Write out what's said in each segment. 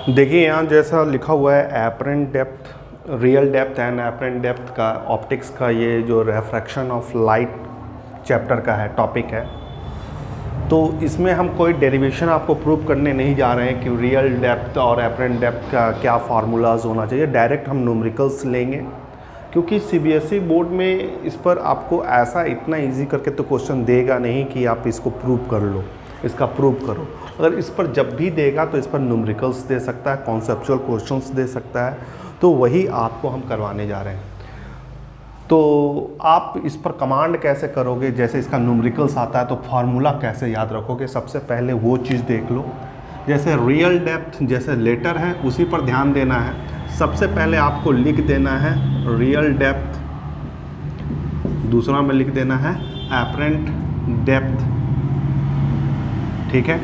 देखिए यहाँ जैसा लिखा हुआ है apparent depth, real depth and apparent depth का ऑप्टिक्स का ये जो रेफ्रैक्शन ऑफ लाइट चैप्टर का है टॉपिक है, तो इसमें हम कोई डेरिवेशन आपको प्रूव करने नहीं जा रहे हैं कि रियल डेप्थ और एपरेंट डेप्थ का क्या फार्मूलाज होना चाहिए। डायरेक्ट हम न्यूमेरिकल्स लेंगे, क्योंकि सीबीएसई बोर्ड में इस पर आपको ऐसा इतना इजी करके तो क्वेश्चन देगा नहीं कि आप इसको प्रूव कर लो, इसका प्रूव करो। अगर इस पर जब भी देगा तो इस पर न्यूमेरिकल्स दे सकता है, कॉन्सेप्चुअल क्वेश्चंस दे सकता है, तो वही आपको हम करवाने जा रहे हैं। तो आप इस पर कमांड कैसे करोगे, जैसे इसका न्यूमेरिकल्स आता है तो फार्मूला कैसे याद रखोगे, सबसे पहले वो चीज़ देख लो। जैसे रियल डेप्थ जैसे लेटर है उसी पर ध्यान देना है। सबसे पहले आपको लिख देना है रियल डेप्थ, दूसरा में लिख देना है एपरेंट डेप्थ, ठीक है।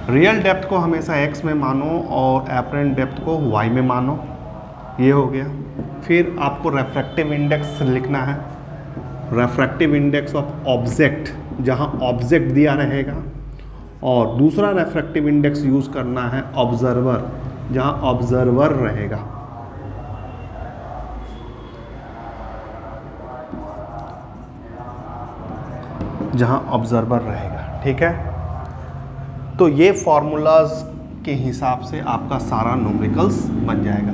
रियल डेप्थ को हमेशा x में मानो और एपरेंट डेप्थ को y में मानो, ये हो गया। फिर आपको रेफ्रैक्टिव इंडेक्स लिखना है, रेफ्रैक्टिव इंडेक्स ऑफ ऑब्जेक्ट, जहाँ ऑब्जेक्ट दिया रहेगा, और दूसरा रेफ्रैक्टिव इंडेक्स यूज़ करना है ऑब्जर्वर, जहाँ ऑब्जर्वर रहेगा। जहाँ ऑब्जर्वर रहेगा, ठीक है। तो ये फार्मूलाज के हिसाब से आपका सारा न्यूमेरिकल्स बन जाएगा।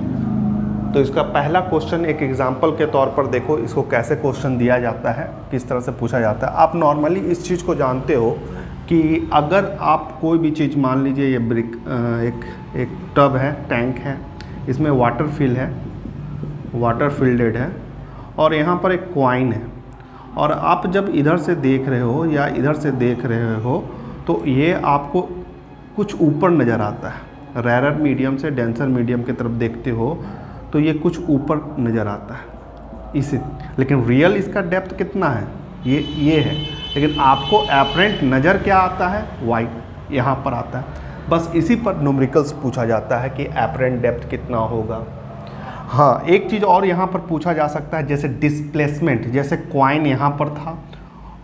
तो इसका पहला क्वेश्चन एक एग्जांपल के तौर पर देखो, इसको कैसे क्वेश्चन दिया जाता है, किस तरह से पूछा जाता है। आप नॉर्मली इस चीज़ को जानते हो कि अगर आप कोई भी चीज़, मान लीजिए ये ब्रिक एक टब है, टैंक है, इसमें वाटर फिल है, वाटर फिल्डेड है, और यहाँ पर एक कॉइन है, और आप जब इधर से देख रहे हो या इधर से देख रहे हो तो ये आपको कुछ ऊपर नज़र आता है। रेरर मीडियम से डेंसर मीडियम की तरफ देखते हो तो ये कुछ ऊपर नज़र आता है इसी, लेकिन रियल इसका डेप्थ कितना है, ये है, लेकिन आपको एपरेंट नज़र क्या आता है, वाइट यहाँ पर आता है। बस इसी पर न्यूमेरिकल्स पूछा जाता है कि एपरेंट डेप्थ कितना होगा। हाँ, एक चीज़ और यहाँ पर पूछा जा सकता है, जैसे डिस्प्लेसमेंट, जैसे कॉइन यहाँ पर था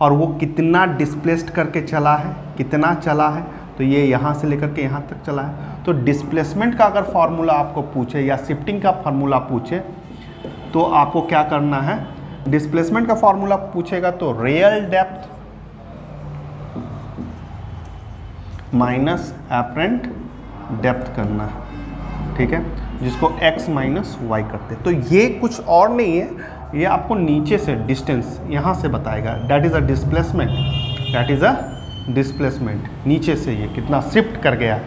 और वो कितना डिस्प्लेस्ड करके चला है, कितना चला है, तो ये यहाँ से लेकर के यहाँ तक चला है। तो डिस्प्लेसमेंट का अगर फार्मूला आपको पूछे या शिफ्टिंग का फार्मूला पूछे तो आपको क्या करना है, डिस्प्लेसमेंट का फार्मूला पूछेगा तो real depth minus apparent depth करना है, ठीक है, जिसको x माइनस वाई करते हैं। तो ये कुछ और नहीं है, ये आपको नीचे से डिस्टेंस यहाँ से बताएगा, that is a displacement, that is a displacement, नीचे से ये कितना शिफ्ट कर गया,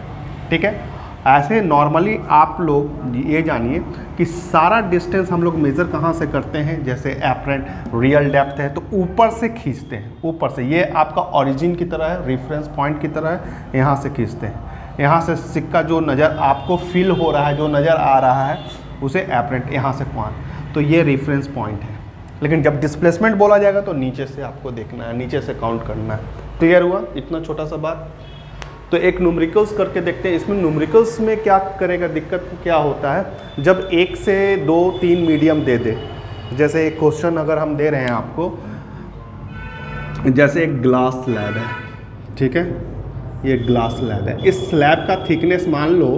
ठीक है। ऐसे नॉर्मली आप लोग ये जानिए कि सारा डिस्टेंस हम लोग मेज़र कहाँ से करते हैं, जैसे एपरेंट रियल डेप्थ है तो ऊपर से खींचते हैं, ऊपर से, ये आपका ओरिजिन की तरह है, रेफरेंस पॉइंट की तरह है, यहाँ से खींचते हैं, यहाँ से सिक्का जो नज़र आपको फील हो रहा है, जो नज़र आ रहा है उसे एपरेंट, यहाँ से पॉइंट, तो ये रेफरेंस पॉइंट है। लेकिन जब डिस्प्लेसमेंट बोला जाएगा तो नीचे से आपको देखना है, नीचे से काउंट करना है। क्लियर हुआ इतना छोटा सा बात। तो एक न्यूमेरिकल्स करके देखते हैं। इसमें न्यूमेरिकल्स में क्या करेगा, दिक्कत क्या होता है, जब 1 से 2 3 मीडियम दे दे, जैसे एक क्वेश्चन अगर हम दे रहे हैं आपको, जैसे एक ग्लास स्लैब है, ठीक है, ये ग्लास स्लैब है, इस स्लैब का थिकनेस मान लो,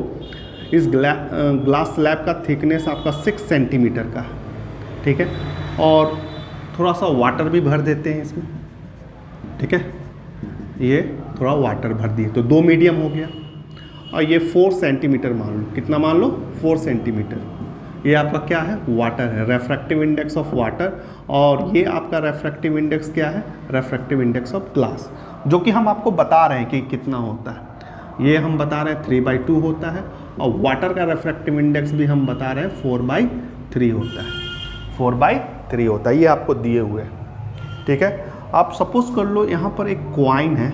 इस ग्लास स्लैब का थिकनेस आपका 6 सेंटीमीटर का है, ठीक है, और थोड़ा सा वाटर भी भर देते हैं इसमें, ठीक है, ये थोड़ा वाटर भर दिए तो 2 मीडियम हो गया, और ये 4 सेंटीमीटर मान लो, कितना मान लो, 4 सेंटीमीटर, ये आपका क्या है, वाटर है, रेफ्रैक्टिव इंडेक्स ऑफ वाटर, और ये आपका रेफ्रैक्टिव इंडेक्स क्या है, रेफ्रैक्टिव इंडेक्स ऑफ ग्लास, जो कि हम आपको बता रहे हैं कि कितना होता है, ये हम बता रहे हैं 3/2 होता है, और वाटर का रेफ्रैक्टिव इंडेक्स भी हम बता रहे हैं 4/3 होता है, 4/3 होता है, ये आपको दिए हुए हैं, ठीक है। आप सपोज कर लो यहाँ पर एक कॉइन है,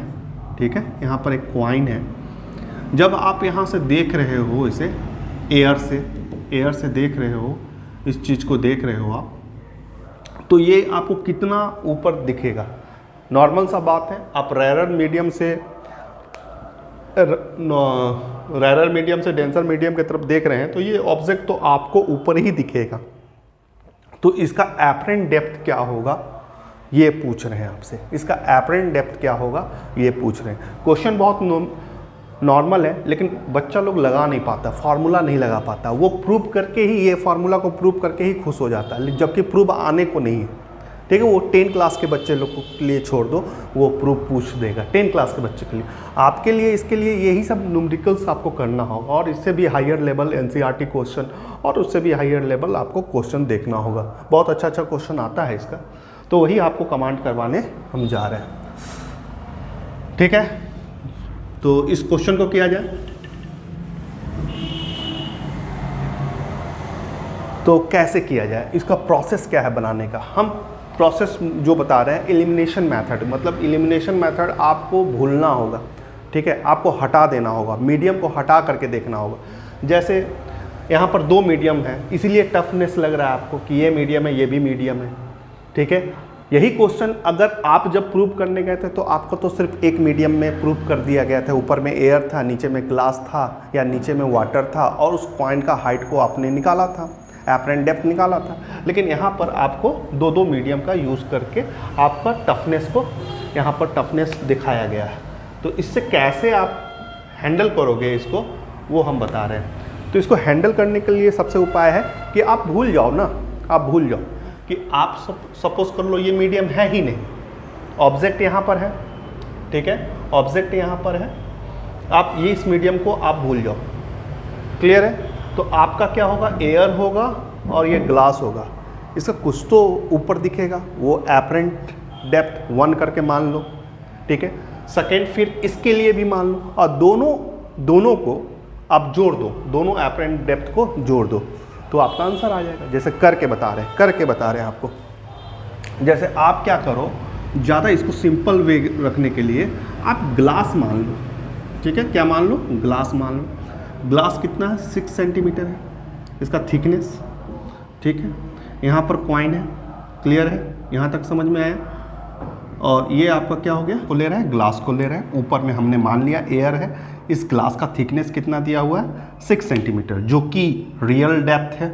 ठीक है, यहाँ पर एक कॉइन है, जब आप यहाँ से देख रहे हो इसे, एयर से देख रहे हो, इस चीज़ को देख रहे हो आप, तो ये आपको कितना ऊपर दिखेगा, नॉर्मल सा बात है। आप रेरर मीडियम से डेंसर मीडियम की तरफ देख रहे हैं तो ये ऑब्जेक्ट तो आपको ऊपर ही दिखेगा, तो इसका एपरेंट डेप्थ क्या होगा ये पूछ रहे हैं आपसे, इसका एपरेंट डेप्थ क्या होगा ये पूछ रहे हैं। क्वेश्चन बहुत नॉर्मल है, लेकिन बच्चा लोग लगा नहीं पाता, फार्मूला नहीं लगा पाता। वो प्रूव करके ही, ये फार्मूला को प्रूव करके ही खुश हो जाता है, जबकि प्रूव आने को नहीं है। ठीक है, वो 10 क्लास के बच्चे लोग के लिए छोड़ दो, वो प्रूफ पूछ देगा 10 क्लास के बच्चे के लिए। आपके लिए, इसके लिए यही सब न्यूमेरिकल्स आपको करना होगा, और इससे भी हायर लेवल एनसीईआरटी क्वेश्चन, और उससे भी हायर लेवल आपको क्वेश्चन देखना होगा। बहुत अच्छा अच्छा क्वेश्चन आता है इसका, तो वही आपको कमांड करवाने हम जा रहे हैं। ठीक है, तो इस क्वेश्चन को किया जाए तो कैसे किया जाए, इसका प्रोसेस क्या है बनाने का। हम प्रोसेस जो बता रहे हैं एलिमिनेशन मेथड, मतलब एलिमिनेशन मेथड आपको भूलना होगा। ठीक है, आपको हटा देना होगा, मीडियम को हटा करके देखना होगा। जैसे यहाँ पर 2 मीडियम है, इसीलिए टफनेस लग रहा है आपको कि ये मीडियम है, ये भी मीडियम है। ठीक है, यही क्वेश्चन अगर आप जब प्रूव करने गए थे तो आपको तो सिर्फ एक मीडियम में प्रूव कर दिया गया था, ऊपर में एयर था, नीचे में ग्लास था, या नीचे में वाटर था, और उस कॉइन का हाइट को आपने निकाला था, एपरेंट डेप्थ निकाला था। लेकिन यहाँ पर आपको 2 मीडियम का यूज़ करके आपका टफनेस को, यहाँ पर टफनेस दिखाया गया है। तो इससे कैसे आप हैंडल करोगे इसको, वो हम बता रहे हैं। तो इसको हैंडल करने के लिए सबसे उपाय है कि आप भूल जाओ ना, आप भूल जाओ कि आप सपोज कर लो ये मीडियम है ही नहीं, ऑब्जेक्ट यहाँ पर है। ठीक है, ऑब्जेक्ट यहाँ पर है, आप ये इस मीडियम को आप भूल जाओ। क्लियर है, तो आपका क्या होगा, एयर होगा और ये ग्लास होगा। इसका कुछ तो ऊपर दिखेगा, वो एपरेंट डेप्थ 1 करके मान लो। ठीक है, सेकेंड फिर इसके लिए भी मान लो, और दोनों को आप जोड़ दो, दोनों एपरेंट डेप्थ को जोड़ दो, तो आपका आंसर आ जाएगा। जैसे करके बता रहे हैं आपको। जैसे आप क्या करो, ज़्यादा इसको सिंपल वे रखने के लिए आप ग्लास मान लो। ठीक है, क्या मान लो, ग्लास मान लो। ग्लास कितना है, 6 सेंटीमीटर है इसका थिकनेस। ठीक है, यहाँ पर कॉइन है। क्लियर है, यहाँ तक समझ में आया। और ये आपका क्या हो गया, को ले रहा है, ग्लास को ले रहा है। ऊपर में हमने मान लिया एयर है। इस ग्लास का थिकनेस कितना दिया हुआ है, 6 सेंटीमीटर, जो कि रियल डेप्थ है,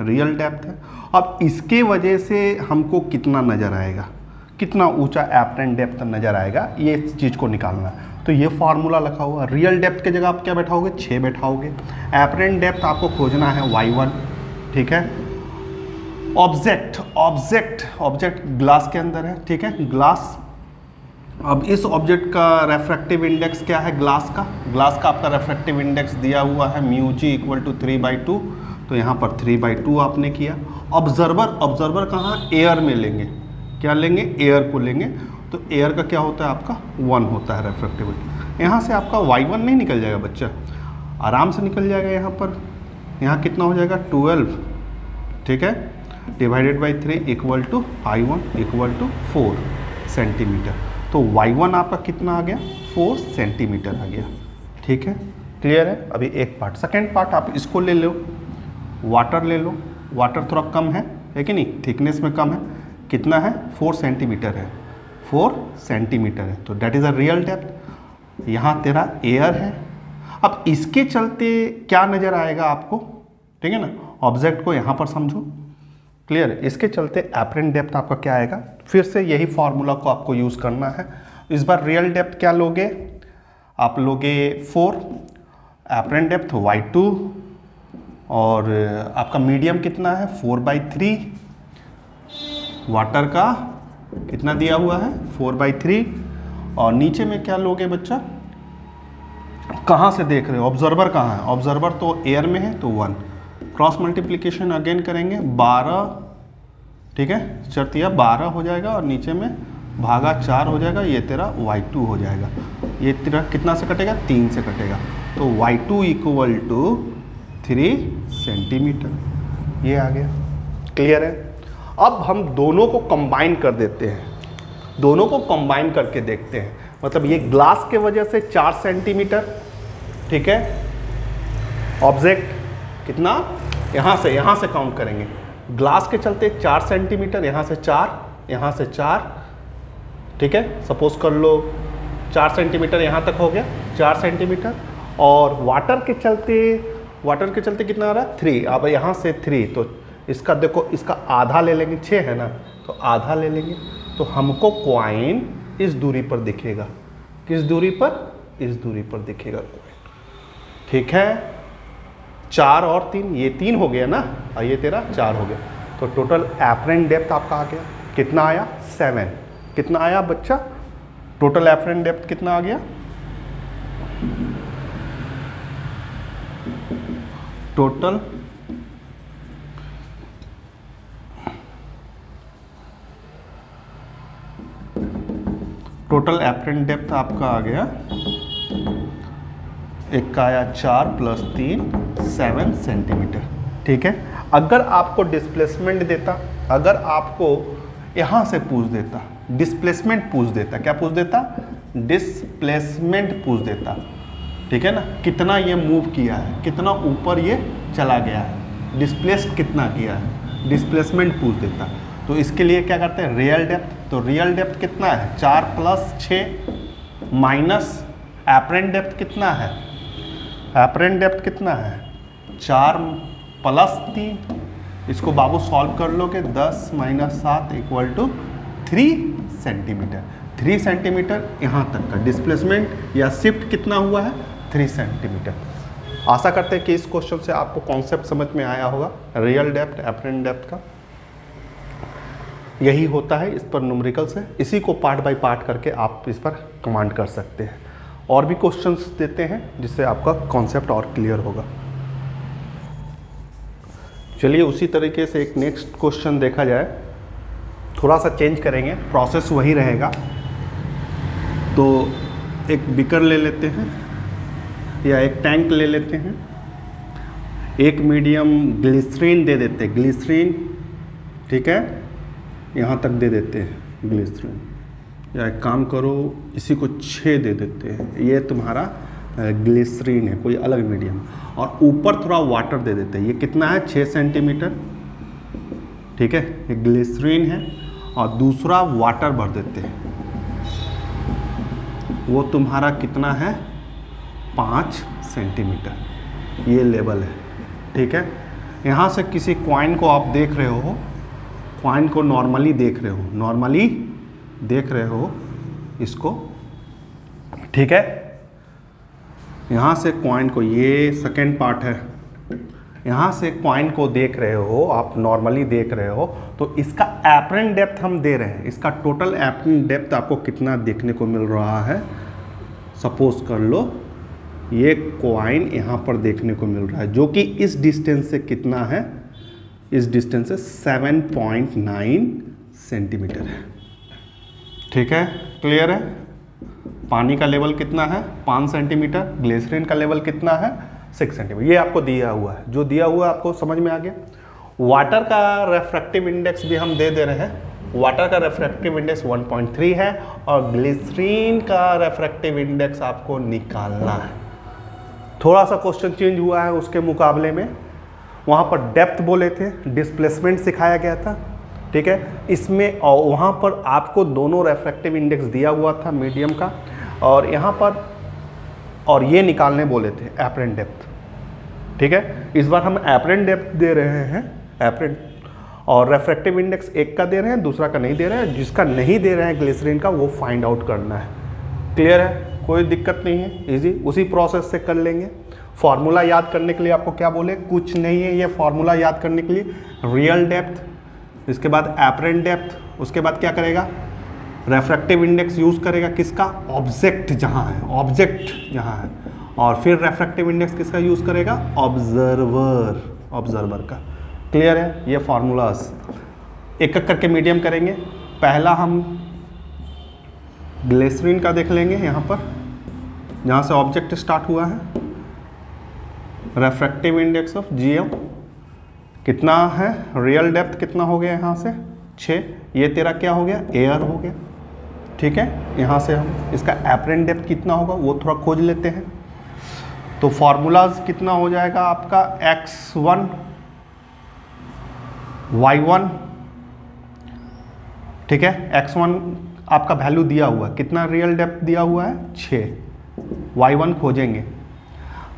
रियल डेप्थ है। अब इसके वजह से हमको कितना नज़र आएगा, कितना ऊंचा एपरेंट डेप्थ नज़र आएगा, ये चीज़ को निकालना है। तो ये फार्मूला लिखा हुआ, रियल डेप्थ के जगह आप क्या बैठाओगे, 6 बैठाओगे। एपरेंट डेप्थ आपको खोजना है y1। ठीक है, ऑब्जेक्ट ग्लास के अंदर है। ठीक है, ग्लास, अब इस ऑब्जेक्ट का रेफ्रैक्टिव इंडेक्स क्या है, ग्लास का आपका रेफ्रैक्टिव इंडेक्स दिया हुआ है μg = 3/2। तो यहाँ पर 3/2 आपने किया। ऑब्जर्वर कहाँ, एयर में लेंगे, क्या लेंगे, एयर को लेंगे। तो एयर का क्या होता है, आपका 1 होता है रेफ्रैक्टिविटी। यहाँ से आपका y1 नहीं निकल जाएगा बच्चा, आराम से निकल जाएगा। यहाँ कितना हो जाएगा, 12। ठीक है, डिवाइडेड बाई 3 = I1 = 4 सेंटीमीटर। तो y1 आपका कितना आ गया, 4 सेंटीमीटर आ गया। ठीक है, क्लियर है। अभी एक पार्ट, सेकेंड पार्ट आप इसको ले लो, वाटर ले लो। वाटर थोड़ा कम है कि नहीं, थिकनेस में कम है, कितना है, 4 सेंटीमीटर है, 4 सेंटीमीटर है। तो that is a real depth. यहाँ तेरा एयर है। अब इसके चलते क्या नज़र आएगा आपको, ठीक है ना, ऑब्जेक्ट को यहाँ पर समझो। क्लियर है, इसके चलते एपरेंट डेप्थ आपका क्या आएगा, फिर से यही फार्मूला को आपको यूज़ करना है। इस बार रियल डेप्थ क्या लोगे, आप लोगे 4, एपरेंट डेप्थ y2, और आपका मीडियम कितना है, 4/3। वाटर का कितना दिया हुआ है, 4/3। और नीचे में क्या लोगे बच्चा, कहाँ से देख रहे हो, ऑब्जर्वर कहाँ है, ऑब्जर्वर तो एयर में है, तो 1। क्रॉस मल्टीप्लिकेशन अगेन करेंगे, 12। ठीक है, चरतिया 12 हो जाएगा, और नीचे में भागा 4 हो जाएगा। ये तेरा y2 हो जाएगा। ये तेरा कितना से कटेगा, 3 से कटेगा। तो y2 = 3 सेंटीमीटर, ये आ गया। क्लियर है। अब हम दोनों को कंबाइन कर देते हैं, दोनों को कंबाइन करके देखते हैं। मतलब ये ग्लास के वजह से 4 सेंटीमीटर। ठीक है, ऑब्जेक्ट कितना, यहाँ से काउंट करेंगे, ग्लास के चलते 4 सेंटीमीटर, यहाँ से 4। ठीक है, सपोज कर लो 4 सेंटीमीटर यहाँ तक हो गया, 4 सेंटीमीटर। और वाटर के चलते कितना आ रहा है, 3। अब यहाँ से 3, तो इसका देखो, इसका आधा ले लेंगे, 6 है ना, तो आधा ले लेंगे। तो हमको कॉइन इस दूरी पर दिखेगा, किस दूरी पर, इस दूरी पर दिखेगा कॉइन। ठीक है, 4 और 3, ये 3 हो गया ना, और ये तेरा 4 हो गया। तो टोटल एपरेंट डेप्थ आपका आ गया, कितना आया 7। कितना आया बच्चा, टोटल एपरेंट डेप्थ कितना आ गया, टोटल एपरेंट डेप्थ आपका आ गया, एक का आया 4 + 3 7 सेंटीमीटर। ठीक है, अगर आपको डिस्प्लेसमेंट देता, अगर आपको यहाँ से पूछ देता, डिस्प्लेसमेंट पूछ देता, क्या पूछ देता, डिस्प्लेसमेंट पूछ देता, ठीक है ना, कितना ये मूव किया है, कितना ऊपर ये चला गया है, डिस्प्लेस्ड कितना किया है, डिस्प्लेसमेंट पूछ देता। तो इसके लिए क्या करते हैं, रियल डेप्थ। तो रियल डेप्थ कितना है, 4 + 6 माइनस एपरेंट डेप्थ कितना है, एपरेंट डेप्थ कितना है 4 + 3, इसको बाबू सॉल्व कर लोगे, 10 - 7 = 3 सेंटीमीटर। 3 सेंटीमीटर यहाँ तक का डिस्प्लेसमेंट या शिफ्ट कितना हुआ है, 3 सेंटीमीटर। आशा करते हैं कि इस क्वेश्चन से आपको कॉन्सेप्ट समझ में आया होगा। रियल डेप्थ, एपरेंट डेप्थ का यही होता है, इस पर न्यूमेरिकल्स है, इसी को पार्ट बाय पार्ट करके आप इस पर कमांड कर सकते हैं। और भी क्वेश्चंस देते हैं जिससे आपका कॉन्सेप्ट और क्लियर होगा। चलिए उसी तरीके से एक नेक्स्ट क्वेश्चन देखा जाए, थोड़ा सा चेंज करेंगे, प्रोसेस वही रहेगा। तो एक बीकर ले लेते हैं या एक टैंक ले लेते हैं, एक मीडियम ग्लिसरीन दे देते हैं, ग्लिसरीन, ठीक है, यहाँ तक दे देते हैं ग्लिसरीन, या एक काम करो इसी को 6 दे देते हैं, ये तुम्हारा ग्लिसरीन है, कोई अलग मीडियम, और ऊपर थोड़ा वाटर दे देते हैं, ये कितना है 6 सेंटीमीटर, ठीक है, ये ग्लिसरीन है, और दूसरा वाटर भर देते हैं, वो तुम्हारा कितना है 5 सेंटीमीटर, ये लेवल है, ठीक है। यहाँ से किसी कॉइन को आप देख रहे हो, कॉइन को नॉर्मली देख रहे हो, नॉर्मली देख रहे हो इसको, ठीक है। यहाँ से कॉइन को, ये सेकेंड पार्ट है, यहाँ से कॉइन को देख रहे हो आप, नॉर्मली देख रहे हो, तो इसका एपरेंट डेप्थ हम दे रहे हैं, इसका टोटल एपरेंट डेप्थ आपको कितना देखने को मिल रहा है, सपोज कर लो ये कॉइन यहाँ पर देखने को मिल रहा है, जो कि इस डिस्टेंस से कितना है, इस डिस्टेंस से 7.9 सेंटीमीटर है, ठीक है, क्लियर है। पानी का लेवल कितना है 5 सेंटीमीटर, ग्लिसरीन का लेवल कितना है 6 सेंटीमीटर, ये आपको दिया हुआ है, जो दिया हुआ है आपको समझ में आ गया। वाटर का रेफ्रैक्टिव इंडेक्स भी हम दे रहे हैं, वाटर का रेफ्रैक्टिव इंडेक्स 1.3 है, और ग्लिसरीन का रेफ्रैक्टिव इंडेक्स आपको निकालना है। थोड़ा सा क्वेश्चन चेंज हुआ है उसके मुकाबले में, वहाँ पर डेप्थ बोले थे, डिस्प्लेसमेंट सिखाया गया था, ठीक है, इसमें और वहाँ पर आपको दोनों रेफ्रैक्टिव इंडेक्स दिया हुआ था मीडियम का, और यहाँ पर और ये निकालने बोले थे एपरेंट डेप्थ, ठीक है। इस बार हम एपरेंट डेप्थ दे रहे हैं, एपरेंट, और रेफ्रैक्टिव इंडेक्स एक का दे रहे हैं, दूसरा का नहीं दे रहे हैं, जिसका नहीं दे रहे हैं ग्लिसरीन का वो फाइंड आउट करना है। क्लियर है, कोई दिक्कत नहीं है, इजी, उसी प्रोसेस से कर लेंगे। फार्मूला याद करने के लिए आपको क्या बोले, कुछ नहीं है, ये फार्मूला याद करने के लिए रियल डेप्थ, इसके बाद एपरेंट डेप्थ, उसके बाद क्या करेगा, रेफ्रैक्टिव इंडेक्स यूज़ करेगा, किसका, ऑब्जेक्ट जहाँ है, ऑब्जेक्ट जहाँ है, और फिर रेफ्रैक्टिव इंडेक्स किसका यूज़ करेगा, ऑब्जर्वर, ऑब्जर्वर का। क्लियर है, ये फार्मूलाज एक एक करके मीडियम करेंगे। पहला हम ग्लिसरीन का देख लेंगे, यहाँ पर जहाँ से ऑब्जेक्ट स्टार्ट हुआ है, रेफ्रैक्टिव इंडेक्स ऑफ GM कितना है, रियल डेप्थ कितना हो गया यहाँ से 6, ये तेरा क्या हो गया, एयर हो गया, ठीक है। यहाँ से हम इसका एपरेंट डेप्थ कितना होगा वो थोड़ा खोज लेते हैं। तो फार्मूलाज कितना हो जाएगा आपका, x1 y1, ठीक है, x1 आपका वैल्यू दिया हुआ, कितना रियल डेप्थ दिया हुआ है 6, y1 खोजेंगे।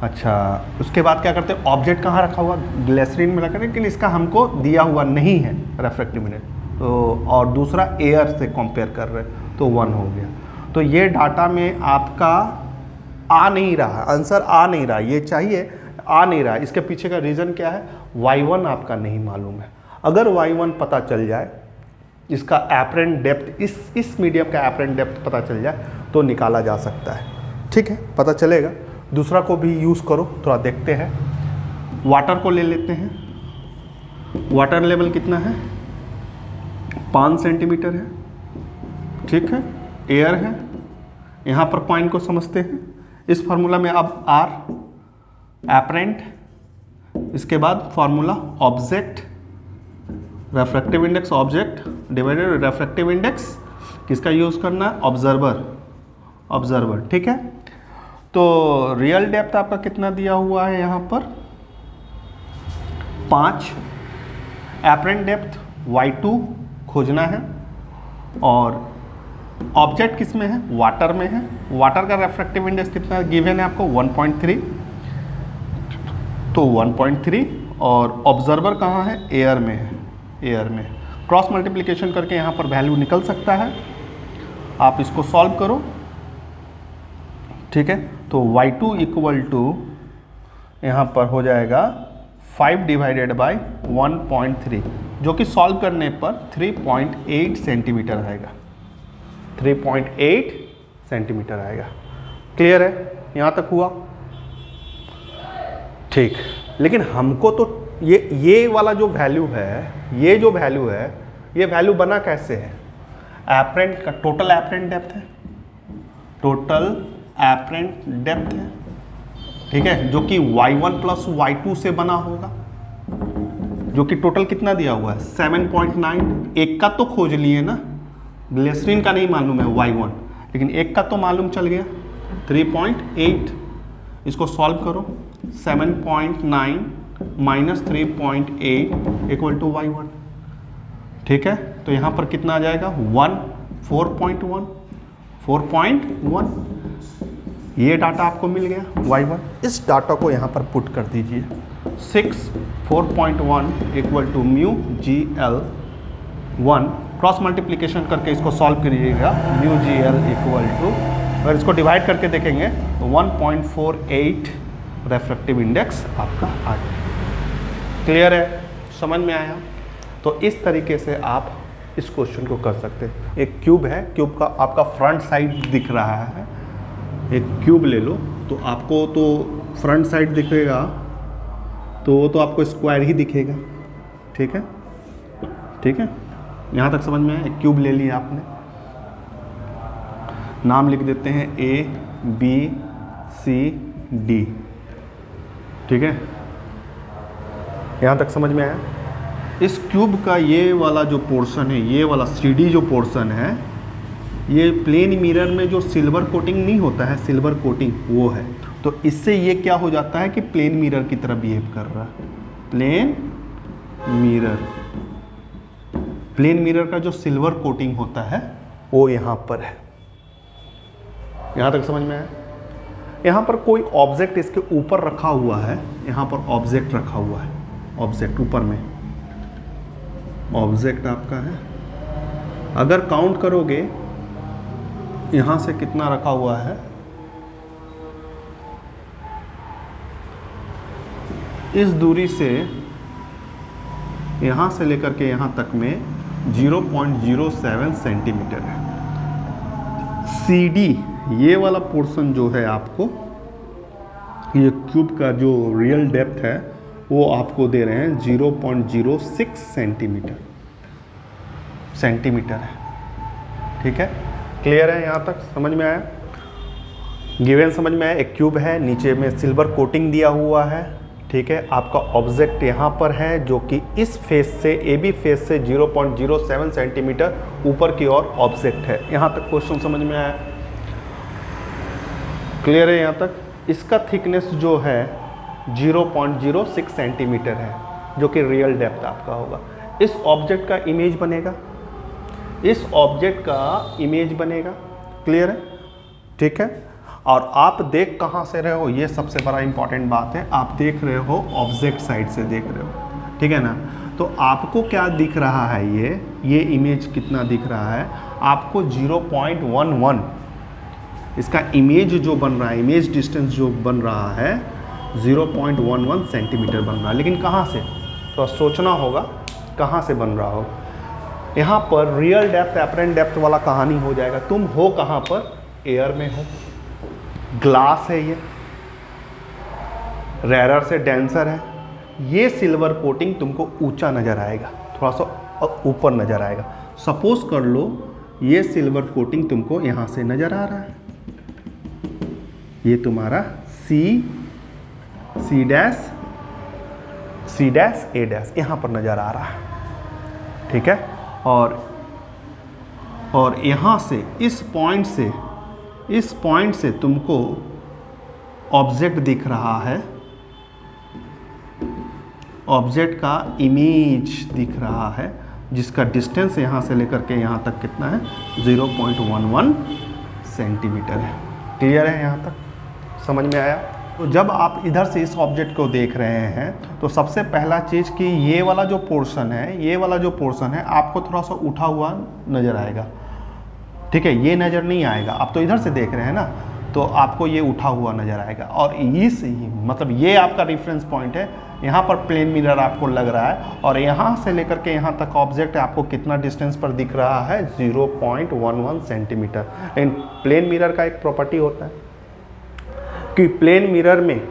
अच्छा, उसके बाद क्या करते हैं, ऑब्जेक्ट कहाँ रखा हुआ, ग्लिसरीन में रखा है, लेकिन इसका हमको दिया हुआ नहीं है रेफ्रैक्टिव इंडेक्स, तो और दूसरा एयर से कंपेयर कर रहे हैं, तो 1 हो गया। तो ये डाटा में आपका आ नहीं रहा, आंसर आ नहीं रहा, ये चाहिए आ नहीं रहा। इसके पीछे का रीज़न क्या है? y1 आपका नहीं मालूम है। अगर y1 पता चल जाए, इसका एपरेंट डेप्थ, इस मीडियम का एपरेंट डेप्थ पता चल जाए तो निकाला जा सकता है। ठीक है, पता चलेगा। दूसरा को भी यूज़ करो, थोड़ा देखते हैं। वाटर को ले लेते हैं। वाटर लेवल कितना है? 5 सेंटीमीटर है। ठीक है, एयर है। यहाँ पर पॉइंट को समझते हैं। इस फार्मूला में अब आर एपरेंट, इसके बाद formula object, refractive index object divided refractive index किसका यूज़ करना है? ऑब्जर्वर। ठीक है, तो रियल डेप्थ आपका कितना दिया हुआ है यहाँ पर? 5। एपरेंट डेप्थ y2 खोजना है, और ऑब्जेक्ट किस में है? वाटर में है। वाटर का रेफ्रेक्टिव इंडेक्स कितना गिवन है आपको? 1.3, तो 1.3, और ऑब्जर्वर कहाँ है? एयर में है। एयर में क्रॉस मल्टीप्लिकेशन करके यहाँ पर वैल्यू निकल सकता है। आप इसको सॉल्व करो। ठीक है, तो y2 इक्वल टू यहाँ पर हो जाएगा 5 डिवाइडेड बाई 1.3, जो कि सॉल्व करने पर 3.8 सेंटीमीटर आएगा। 3.8 सेंटीमीटर आएगा। क्लियर है? यहाँ तक हुआ? ठीक, लेकिन हमको तो ये वाला जो वैल्यू है, ये वैल्यू बना कैसे है? एपरेंट का टोटल एपरेंट डेप्थ है, टोटल एपरेंट डेप्थ है। ठीक है, जो कि y1 प्लस y2 से बना होगा, जो कि टोटल कितना दिया हुआ है? 7.9। एक का तो खोज लिए ना, ग्लिसरीन का नहीं मालूम है y1, लेकिन एक का तो मालूम चल गया 3.8। इसको सॉल्व करो। 7.9 माइनस 3.8 इक्वल टू y1। ठीक है, तो यहाँ पर कितना आ जाएगा? 4.1। ये डाटा आपको मिल गया y1। इस डाटा को यहाँ पर पुट कर दीजिए। 4.1 equal to mu GL1, cross multiplication करके इसको सॉल्व करिएगा। म्यू GL इक्वल टू, अगर इसको डिवाइड करके देखेंगे तो 1.48 रेफ्रेक्टिव इंडेक्स आपका आ जाएगा। क्लियर है? समझ में आया? तो इस तरीके से आप इस क्वेश्चन को कर सकते हैं। एक क्यूब है, क्यूब का आपका फ्रंट साइड दिख रहा है। एक क्यूब ले लो, तो आपको तो फ्रंट साइड दिखेगा, तो आपको स्क्वायर ही दिखेगा। ठीक है, ठीक है, यहाँ तक समझ में आया? एक क्यूब ले लिया आपने, नाम लिख देते हैं A B C D। ठीक है, यहाँ तक समझ में आया? इस क्यूब का ये वाला जो पोर्शन है, ये वाला CD जो पोर्शन है, ये प्लेन मिरर में जो सिल्वर कोटिंग नहीं होता है, सिल्वर कोटिंग वो है। तो इससे ये क्या हो जाता है कि प्लेन मिरर की तरह बिहेव कर रहा है। प्लेन मिरर का जो सिल्वर कोटिंग होता है वो यहाँ पर है। यहाँ तक समझ में आया? यहाँ पर कोई ऑब्जेक्ट इसके ऊपर रखा हुआ है, यहाँ पर ऑब्जेक्ट रखा हुआ है, ऑब्जेक्ट ऊपर में ऑब्जेक्ट आपका है। अगर काउंट करोगे यहाँ से कितना रखा हुआ है, इस दूरी से यहाँ से लेकर के यहाँ तक में 0.07 सेंटीमीटर है। CD ये वाला पोर्शन जो है आपको, ये क्यूब का जो रियल डेप्थ है वो आपको दे रहे हैं 0.06 सेंटीमीटर है। ठीक है, क्लियर है? यहाँ तक समझ में आया? गिवन समझ में आया? एक क्यूब है, नीचे में सिल्वर कोटिंग दिया हुआ है। ठीक है, आपका ऑब्जेक्ट यहाँ पर है, जो कि इस फेस से, AB फेस से 0.07 सेंटीमीटर ऊपर की ओर ऑब्जेक्ट है। यहाँ तक क्वेश्चन समझ में आया? क्लियर है यहाँ तक? इसका थिकनेस जो है 0.06 सेंटीमीटर है, जो कि रियल डेप्थ आपका होगा। इस ऑब्जेक्ट का इमेज बनेगा, इस ऑब्जेक्ट का इमेज बनेगा। क्लियर है? ठीक है, और आप देख कहाँ से रहे हो, ये सबसे बड़ा इंपॉर्टेंट बात है। आप देख रहे हो ऑब्जेक्ट साइड से देख रहे हो, ठीक है ना? तो आपको क्या दिख रहा है, ये इमेज कितना दिख रहा है आपको? 0.11 इसका इमेज जो बन रहा है, इमेज डिस्टेंस जो बन रहा है 0.11 सेंटीमीटर बन रहा है। लेकिन कहाँ से, तो सोचना होगा कहाँ से बन रहा हो। यहाँ पर रियल डेप्थ एपरेंट डेप्थ वाला कहानी हो जाएगा। तुम हो कहाँ पर, एयर में हो, ग्लास है, ये रेयर से डेंसर है, ये सिल्वर कोटिंग तुमको ऊंचा नज़र आएगा, थोड़ा सा ऊपर नज़र आएगा। सपोज कर लो ये सिल्वर कोटिंग तुमको यहाँ से नज़र आ रहा है, ये तुम्हारा सी डैश ए डैश यहाँ पर नज़र आ रहा है, ठीक है। और यहाँ से इस पॉइंट से तुमको ऑब्जेक्ट दिख रहा है, ऑब्जेक्ट का इमेज दिख रहा है, जिसका डिस्टेंस यहाँ से लेकर के यहाँ तक कितना है, 0.11 सेंटीमीटर है। क्लियर है, यहाँ तक समझ में आया। तो जब आप इधर से इस ऑब्जेक्ट को देख रहे हैं तो सबसे पहला चीज़ कि ये वाला जो पोर्शन है आपको थोड़ा सा उठा हुआ नज़र आएगा, ठीक है। ये नज़र नहीं आएगा, आप तो इधर से देख रहे हैं ना, तो आपको ये उठा हुआ नज़र आएगा। और मतलब ये आपका रेफरेंस पॉइंट है, यहाँ पर प्लेन मिरर आपको लग रहा है, और यहाँ से लेकर के यहाँ तक ऑब्जेक्ट आपको कितना डिस्टेंस पर दिख रहा है, 0.11 सेंटीमीटर। लेकिन प्लेन मिरर का एक प्रॉपर्टी होता है कि प्लेन मिरर में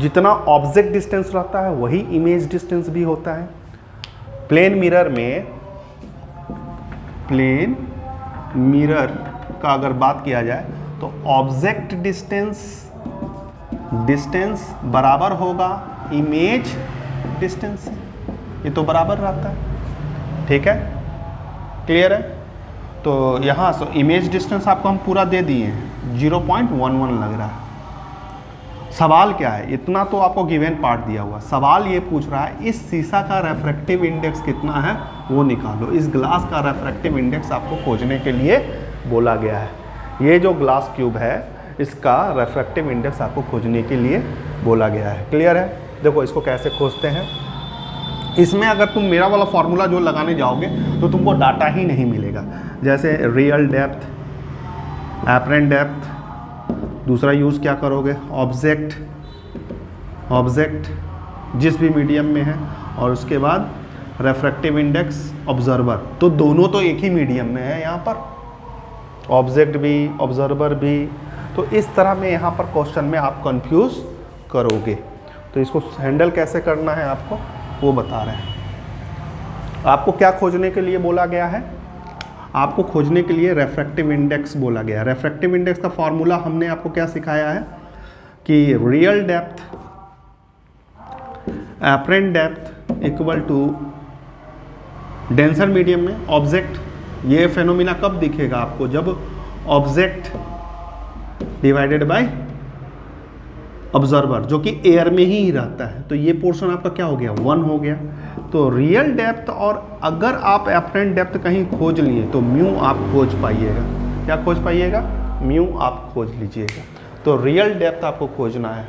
जितना ऑब्जेक्ट डिस्टेंस रहता है वही इमेज डिस्टेंस भी होता है। प्लेन मिरर का अगर बात किया जाए तो ऑब्जेक्ट डिस्टेंस बराबर होगा इमेज डिस्टेंस से, ये तो बराबर रहता है, ठीक है। क्लियर है। तो यहाँ से इमेज डिस्टेंस आपको हम पूरा दे दिए हैं, 0.11 लग रहा है। सवाल क्या है, इतना तो आपको गिवन पार्ट दिया हुआ, सवाल ये पूछ रहा है इस शीशा का रेफ्रेक्टिव इंडेक्स कितना है वो निकालो। इस ग्लास का रेफ्रेक्टिव इंडेक्स आपको खोजने के लिए बोला गया है। ये जो ग्लास क्यूब है इसका रेफ्रेक्टिव इंडेक्स आपको खोजने के लिए बोला गया है। क्लियर है। देखो इसको कैसे खोजते हैं। इसमें अगर तुम मेरा वाला फार्मूला जो लगाने जाओगे तो तुमको डाटा ही नहीं मिलेगा। जैसे रियल डेप्थ, एपरेंट डेप्थ, दूसरा यूज़ क्या करोगे, ऑब्जेक्ट जिस भी मीडियम में है, और उसके बाद रेफ्रेक्टिव इंडेक्स ऑब्जर्वर। तो दोनों तो एक ही मीडियम में है, यहाँ पर ऑब्जेक्ट भी ऑब्जर्वर भी। तो इस तरह में यहाँ पर क्वेश्चन में आप कंफ्यूज करोगे। तो इसको हैंडल कैसे करना है आपको वो बता रहे हैं। आपको क्या खोजने के लिए बोला गया है, आपको खोजने के लिए रेफ्रेक्टिव इंडेक्स बोला गया है। रेफ्रेक्टिव इंडेक्स का फॉर्मूला हमने आपको क्या सिखाया है कि real depth apparent depth equal to denser medium में ऑब्जेक्ट। ये फेनोमिना कब दिखेगा आपको, जब ऑब्जेक्ट डिवाइडेड बाय ऑब्जर्वर, जो कि एयर में ही रहता है। तो ये पोर्शन आपका क्या हो गया, 1 हो गया। तो रियल डेप्थ, और अगर आप एपरेंट डेप्थ कहीं खोज लिए तो म्यू आप खोज पाइएगा। क्या खोज पाइएगा, म्यू आप खोज लीजिएगा। तो रियल डेप्थ आपको खोजना है,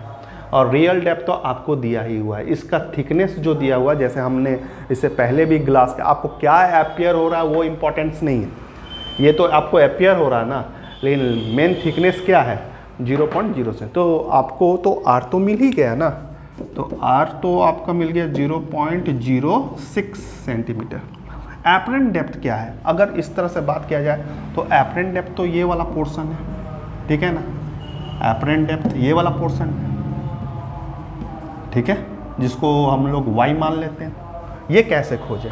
और रियल डेप्थ तो आपको दिया ही हुआ है। इसका थिकनेस जो दिया हुआ है, जैसे हमने इससे पहले भी ग्लास का, आपको क्या एपियर हो रहा है वो इम्पोर्टेंस नहीं है, ये तो आपको एपियर हो रहा है ना, लेकिन मेन थिकनेस क्या है 0.0 से। तो आपको तो आर तो मिल ही गया ना, तो आर तो आपका मिल गया 0.06 सेंटीमीटर। एपरेंट डेप्थ क्या है, अगर इस तरह से बात किया जाए तो एपरेंट डेप्थ तो ये वाला पोर्शन है, ठीक है ना। एपरेंट डेप्थ ये वाला पोर्शन है, ठीक है, जिसको हम लोग y मान लेते हैं। ये कैसे खोजें,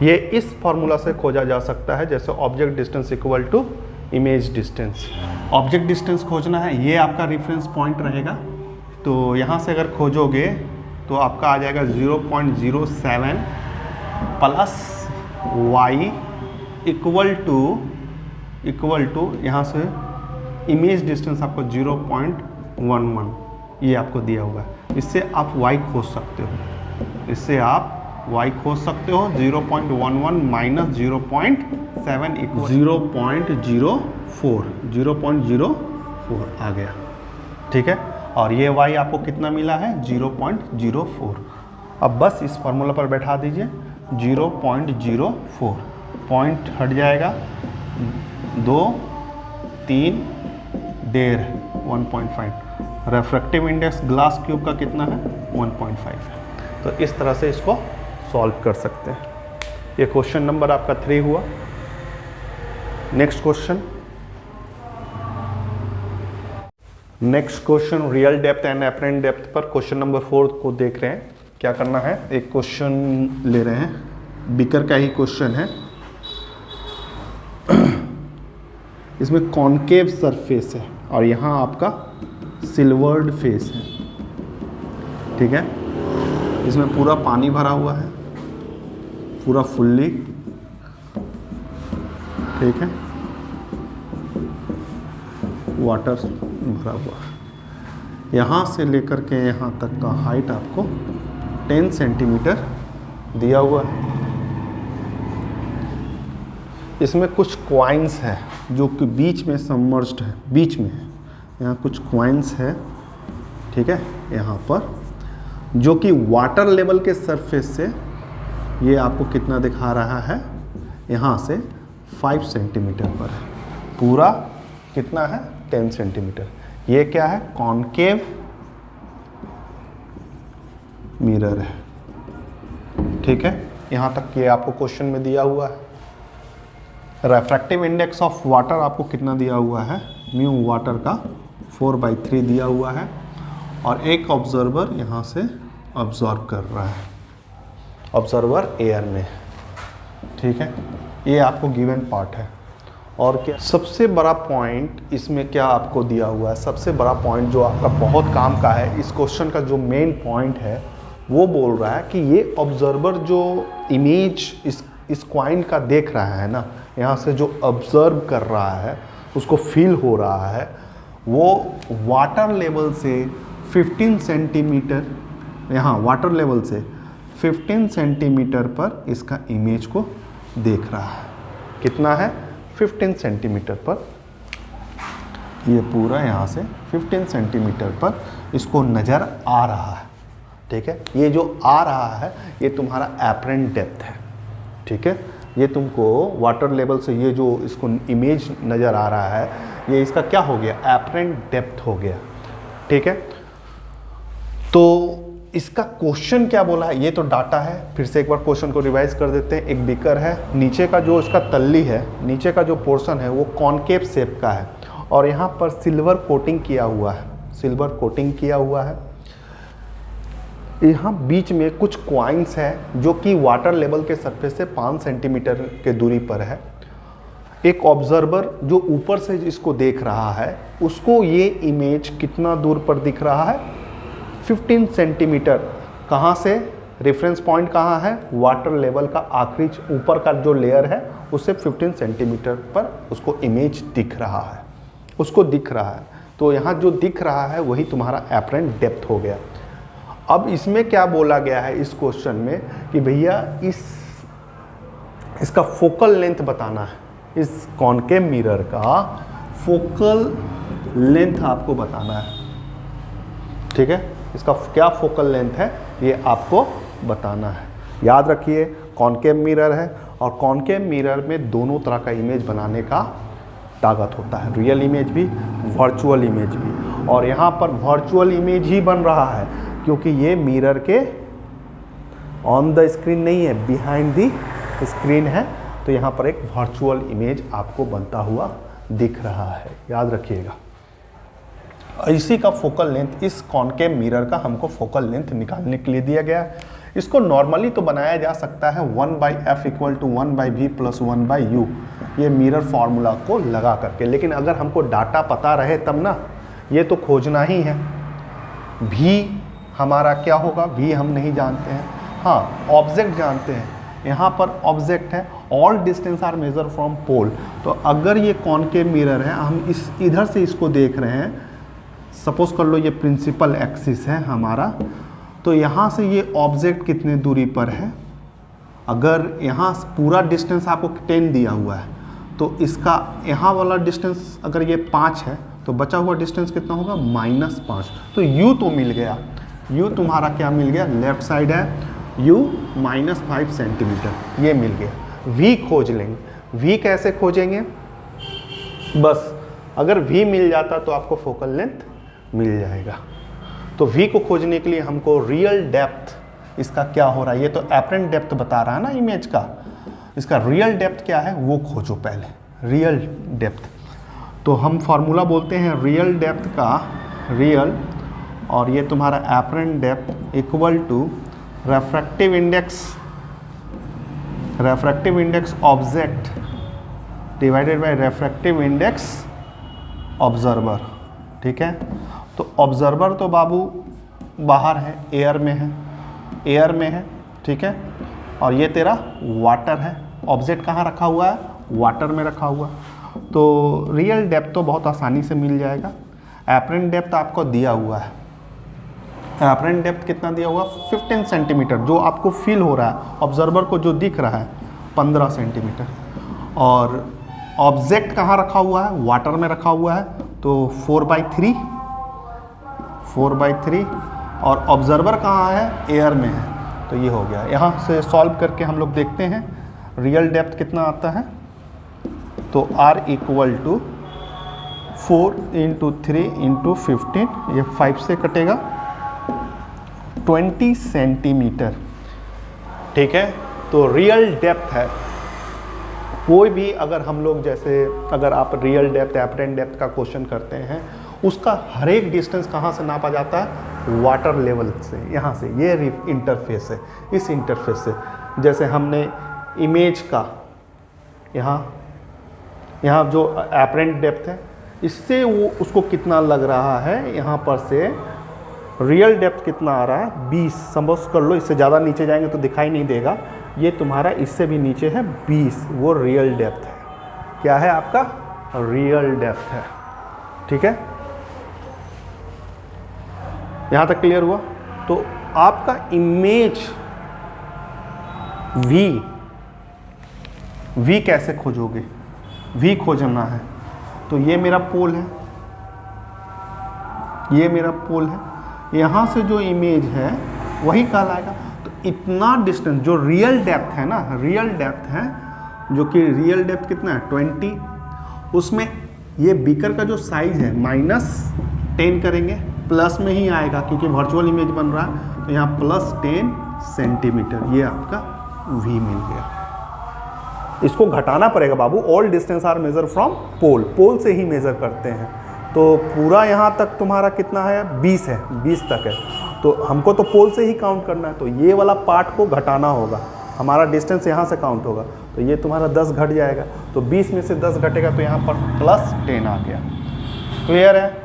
ये इस फॉर्मूला से खोजा जा सकता है, जैसे object distance equal to image distance. Object distance खोजना है, ये आपका रेफरेंस पॉइंट रहेगा। तो यहाँ से अगर खोजोगे तो आपका आ जाएगा 0.07 प्लस y इक्वल टू यहाँ से इमेज डिस्टेंस आपको 0.11, ये आपको दिया हुआ है। इससे आप y खोज सकते हो, इससे आप y खोज सकते हो। 0.11 माइनस 0.7 इक्वल 0.04 आ गया, ठीक है। और ये y आपको कितना मिला है 0.04। अब बस इस फार्मूला पर बैठा दीजिए 0.04, पॉइंट हट जाएगा 2 3 1.5 1.5। रेफ्रेक्टिव इंडेक्स ग्लास क्यूब का कितना है 1.5 है। तो इस तरह से इसको सॉल्व कर सकते हैं। ये क्वेश्चन नंबर आपका 3 हुआ। Next question real depth and apparent depth पर क्वेश्चन नंबर 4 को देख रहे हैं। क्या करना है, एक क्वेश्चन ले रहे हैं, बीकर का ही क्वेश्चन है। इसमें कॉनकेव सरफेस है और यहाँ आपका सिल्वर्ड फेस है, ठीक है। इसमें पूरा पानी भरा हुआ है, पूरा फुल्ली, ठीक है, वाटर भरा हुआ है। यहाँ से लेकर के यहाँ तक का हाइट आपको 10 सेंटीमीटर दिया हुआ है। इसमें कुछ क्वाइंस है जो कि बीच में सबमर्ज्ड है, बीच में है। यहाँ कुछ क्वाइंस है, ठीक है, यहाँ पर, जो कि वाटर लेवल के सरफेस से ये आपको कितना दिखा रहा है, यहाँ से 5 सेंटीमीटर पर है। पूरा कितना है 10 सेंटीमीटर। ये क्या है, कॉनकेव मिरर है, ठीक है। यहाँ तक ये आपको क्वेश्चन में दिया हुआ है। रेफ्रैक्टिव इंडेक्स ऑफ वाटर आपको कितना दिया हुआ है, म्यू वाटर का 4/3 दिया हुआ है और एक ऑब्जर्वर यहाँ से ऑब्जर्व कर रहा है, ऑब्जर्वर एयर में, ठीक है। ये आपको गिवन पार्ट है। और क्या सबसे बड़ा पॉइंट इसमें क्या आपको दिया हुआ है, सबसे बड़ा पॉइंट जो आपका बहुत काम का है, इस क्वेश्चन का जो मेन पॉइंट है वो बोल रहा है कि ये ऑब्जर्वर जो इमेज इस क्वाइन का देख रहा है ना, यहाँ से जो ऑब्जर्व कर रहा है, उसको फील हो रहा है, वो वाटर लेवल से 15 सेंटीमीटर, यहाँ वाटर लेवल से 15 सेंटीमीटर पर इसका इमेज को देख रहा है। कितना है 15 सेंटीमीटर पर, ये पूरा यहाँ से 15 सेंटीमीटर पर इसको नज़र आ रहा है, ठीक है। ये जो आ रहा है ये तुम्हारा एपरेंट डेप्थ है, ठीक है। ये तुमको वाटर लेवल से ये जो इसको इमेज नज़र आ रहा है, ये इसका क्या हो गया, एपरेंट डेप्थ हो गया, ठीक है। तो इसका क्वेश्चन क्या बोला है, ये तो डाटा है। फिर से एक बार क्वेश्चन को रिवाइज कर देते हैं। एक बीकर है, नीचे का जो इसका तल्ली है, नीचे का जो पोर्शन है वो कॉनकेव शेप का है और यहाँ पर सिल्वर कोटिंग किया हुआ है, सिल्वर कोटिंग किया हुआ है। यहाँ बीच में कुछ क्वाइंस है जो कि वाटर लेवल के सरफेस से 5 सेंटीमीटर के दूरी पर है। एक ऑब्जर्वर जो ऊपर से इसको देख रहा है, उसको ये इमेज कितना दूर पर दिख रहा है, 15 सेंटीमीटर। कहाँ से, रेफरेंस पॉइंट कहाँ है, वाटर लेवल का आखिरी ऊपर का जो लेयर है उससे 15 सेंटीमीटर पर उसको इमेज दिख रहा है, उसको दिख रहा है। तो यहाँ जो दिख रहा है वही तुम्हारा एपरेंट डेप्थ हो गया। अब इसमें क्या बोला गया है इस क्वेश्चन में कि भैया इसका फोकल लेंथ बताना है, इस कॉनकेव मिरर का फोकल लेंथ आपको बताना है, ठीक है। इसका क्या फोकल लेंथ है ये आपको बताना है। याद रखिए कॉनकेव मिरर है और कॉनकेव मिरर में दोनों तरह का इमेज बनाने का ताकत होता है, रियल इमेज भी, वर्चुअल इमेज भी। और यहाँ पर वर्चुअल इमेज ही बन रहा है क्योंकि ये मिरर के ऑन द स्क्रीन नहीं है, बिहाइंड द स्क्रीन है। तो यहाँ पर एक वर्चुअल इमेज आपको बनता हुआ दिख रहा है, याद रखिएगा। इसी का फोकल लेंथ, इस कॉनकेव मिरर का हमको फोकल लेंथ निकालने के लिए दिया गया है। इसको नॉर्मली तो बनाया जा सकता है 1/f = 1/v + 1/u, ये मिरर फार्मूला को लगा करके। लेकिन अगर हमको डाटा पता रहे तब ना, ये तो खोजना ही है। v हमारा क्या होगा, v हम नहीं जानते हैं, हाँ ऑब्जेक्ट जानते हैं। यहाँ पर ऑब्जेक्ट है, all distance are measure from pole. तो अगर ये कॉनकेव मिरर है, हम इस इधर से इसको देख रहे हैं, सपोज कर लो ये प्रिंसिपल एक्सिस है हमारा, तो यहाँ से ये ऑब्जेक्ट कितने दूरी पर है, अगर यहाँ पूरा डिस्टेंस आपको 10 दिया हुआ है तो इसका यहाँ वाला डिस्टेंस अगर ये 5 है तो बचा हुआ डिस्टेंस कितना होगा, -5। तो u तो मिल गया, u तुम्हारा क्या मिल गया, लेफ्ट साइड है, u -5 सेंटीमीटर ये मिल गया। v खोज लेंगे। v कैसे खोजेंगे, बस अगर v मिल जाता तो आपको फोकल लेंथ मिल जाएगा। तो v को खोजने के लिए हमको रियल डेप्थ इसका क्या हो रहा है, ये तो एपरेंट डेप्थ बता रहा है ना इमेज का, इसका रियल डेप्थ क्या है वो खोजो पहले, रियल डेप्थ। तो हम फॉर्मूला बोलते हैं रियल डेप्थ का, रियल और ये तुम्हारा apparent depth equal to refractive index object divided by refractive index observer. ठीक है, तो ऑब्जर्वर तो बाबू बाहर है, एयर में है, ठीक है, और ये तेरा वाटर है, ऑब्जेक्ट कहाँ रखा हुआ है, वाटर में रखा हुआ। तो रियल डेप्थ तो बहुत आसानी से मिल जाएगा। एपरेंट डेप्थ आपको दिया हुआ है, एपरेंट डेप्थ कितना दिया हुआ, 15 सेंटीमीटर, जो आपको फील हो रहा है, ऑब्जर्वर को जो दिख रहा है 15 सेंटीमीटर, और ऑब्जेक्ट कहाँ रखा हुआ है, वाटर में रखा हुआ है, तो 4/3, और ऑब्जर्वर कहाँ है, एयर में है, तो ये हो गया। यहाँ से सॉल्व करके हम लोग देखते हैं रियल डेप्थ कितना आता है। तो R इक्वल टू 4 × 3 × 15, ये 5 से कटेगा, 20 सेंटीमीटर। ठीक है, तो रियल डेप्थ है। कोई भी अगर हम लोग जैसे अगर आप रियल डेप्थ एपरेंट डेप्थ का क्वेश्चन करते हैं, उसका हर एक डिस्टेंस कहाँ से नापा जाता है, वाटर लेवल से, यहाँ से, ये इंटरफेस है, इस इंटरफेस से। जैसे हमने इमेज का यहाँ जो एपरेंट डेप्थ है, इससे वो उसको कितना लग रहा है, यहाँ पर से रियल डेप्थ कितना आ रहा है, 20, समझ कर लो, इससे ज़्यादा नीचे जाएंगे तो दिखाई नहीं देगा, ये तुम्हारा इससे भी नीचे है 20, वो रियल डेप्थ है। क्या है आपका, रियल डेप्थ है। ठीक है, यहाँ तक क्लियर हुआ। तो आपका इमेज v कैसे खोजोगे, v खोजना है तो ये मेरा पोल है, ये मेरा पोल है, यहाँ से जो इमेज है वही कहलाएगा। तो इतना डिस्टेंस जो रियल डेप्थ है ना, रियल डेप्थ है, जो कि रियल डेप्थ कितना है 20, उसमें ये बीकर का जो साइज है -10 करेंगे, प्लस में ही आएगा क्योंकि वर्चुअल इमेज बन रहा है, तो यहाँ +10 सेंटीमीटर, ये आपका v मिल गया। इसको घटाना पड़ेगा बाबू, all distance are measure from pole, pole से ही मेजर करते हैं। तो पूरा यहाँ तक तुम्हारा कितना है, 20 है, 20 तक है, तो हमको तो पोल से ही काउंट करना है, तो ये वाला पार्ट को घटाना होगा, हमारा डिस्टेंस यहाँ से काउंट होगा, तो ये तुम्हारा 10 घट जाएगा, तो 20 में से 10 घटेगा तो यहाँ पर +10 आ गया। क्लियर है,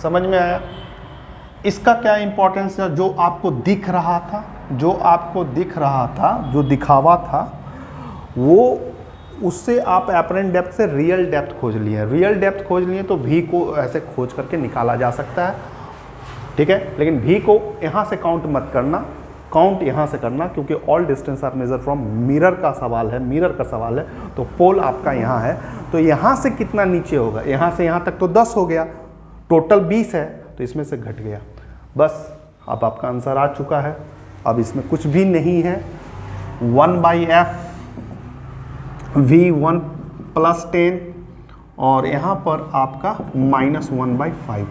समझ में आया। इसका क्या इंपॉर्टेंस है, जो आपको दिख रहा था, जो दिखावा था, वो उससे आप एपरेंट डेप्थ से रियल डेप्थ खोज लिए, तो v को ऐसे खोज करके निकाला जा सकता है। ठीक है, लेकिन v को यहाँ से काउंट मत करना, काउंट यहाँ से करना, क्योंकि all distance are measure from mirror का सवाल है, तो पोल आपका यहाँ है, तो यहाँ से कितना नीचे होगा, यहाँ से यहाँ तक तो 10 हो गया, टोटल 20 है, तो इसमें से घट गया। बस अब आपका आंसर आ चुका है, अब इसमें कुछ भी नहीं है, 1/f v1 +10 और यहाँ पर आपका -1/5,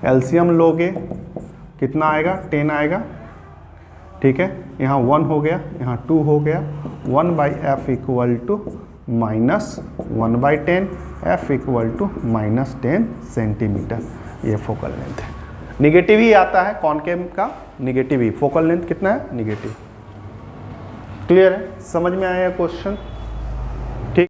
एलसीएम लोगे कितना आएगा, 10 आएगा। ठीक है, यहाँ 1 हो गया, यहाँ 2 हो गया, 1/f equal to -1/10, f equal to -10 centimetre, ये फोकल लेंथ है। निगेटिव ही आता है, कॉनकेव का निगेटिव ही, फोकल लेंथ कितना है, निगेटिव। क्लियर है, समझ में आया क्वेश्चन।